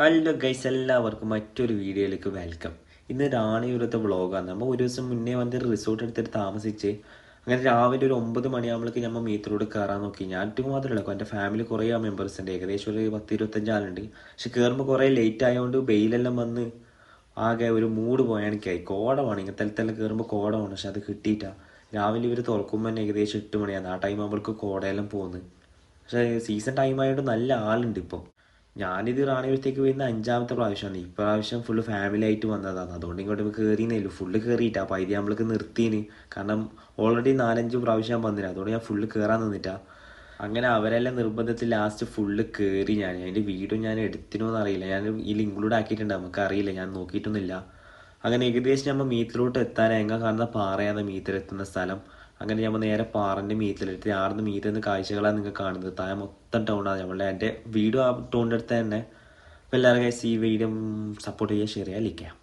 Hello guys, എല്ലാവർക്കും മറ്റൊരു വീഡിയോയിലേക്ക് വെൽക്കം. ഇന്ന് റാണിപുരത്തെ വ്ളോഗാണ്. നമ്മൾ ഒരു ദിവസം മുന്നേ വന്ന് റിസോർട്ട് എടുത്തിട്ട് താമസിച്ച് അങ്ങനെ രാവിലെ ഒരു 9 മണിയാകുമ്പോഴേക്ക് നമ്മൾ മീറ്ററോട് കയറാൻ നോക്കി. ഞാൻ ഒറ്റ മാത്രമല്ല, എൻ്റെ ഫാമിലി കുറേ മെമ്പേഴ്സ് ഉണ്ട്, ഏകദേശം ഒരു 10-25 ആളുണ്ട്. പക്ഷെ കയറുമ്പോൾ കുറേ ലേറ്റ് ആയതുകൊണ്ട് വെയിലെല്ലാം വന്ന് ആകെ ഒരു മൂഡ് പോയാണിക്കായി. കോടമാണ്, ഇങ്ങനത്തെ കയറുമ്പോൾ കോടമാണ്, പക്ഷെ അത് കിട്ടിയിട്ടാ. രാവിലെ ഇവർ തുറക്കുമ്പോൾ തന്നെ ഏകദേശം 8 മണിയാണ്. ആ ടൈം ആകുമ്പോഴേക്ക് കോടയെല്ലാം പോകുന്നു. പക്ഷേ സീസൺ ടൈം ആയതുകൊണ്ട് നല്ല ആളുണ്ട് ഇപ്പോൾ. ഞാനിത് റാണിപുരത്തേക്ക് വരുന്ന 5-മത്തെ പ്രാവശ്യമാണ്. ഇപ്രാവശ്യം ഫുള്ള് ഫാമിലി ആയിട്ട് വന്നതാണ്, അതുകൊണ്ട് ഇങ്ങോട്ട് കയറിയെന്നേലു. ഫുള്ള് കയറിയിട്ടാ പൈതി നമ്മൾക്ക് നിർത്തിയിന്. കാരണം ഓൾറെഡി 4-5 പ്രാവശ്യം ഞാൻ വന്നില്ല, അതുകൊണ്ട് ഞാൻ ഫുള്ള് കയറാൻ നിന്നിട്ടാ. അങ്ങനെ അവരെല്ലാം നിർബന്ധത്തിൽ ലാസ്റ്റ് ഫുള്ള് കയറി. അതിൻ്റെ വീഡിയോ ഞാൻ എടുത്തിനോന്ന് അറിയില്ല, ഞാൻ ഇതിൽ ഇൻക്ലൂഡ് ആക്കിയിട്ടുണ്ട്, നമുക്ക് അറിയില്ല, ഞാൻ നോക്കിയിട്ടൊന്നുമില്ല. അങ്ങനെ ഏകദേശം നമ്മൾ മീറ്റിലോട്ട് എത്താൻ എങ്ങനെ കാണുന്ന പാറയാണ് മീറ്റിലെത്തുന്ന സ്ഥലം. അങ്ങനെ നമ്മൾ നേരെ പാറൻ്റെ മീറ്റിലെത്തി. ആടുന്ന് മീറ്റിൽ നിന്ന് കാഴ്ചകളാണ് നിങ്ങൾ കാണുന്നത്. താഴെ മൊത്തം ടൗണാണ് നമ്മളുടെ. എൻ്റെ വീഡിയോ ആ ടൗണിൻ്റെ അടുത്ത് തന്നെ. അപ്പോൾ എല്ലാവരും ഈ വീഡിയോ സപ്പോർട്ട് ചെയ്യുക, ഷെയർ ചെയ്യുക, ലൈക്ക് ചെയ്യുക.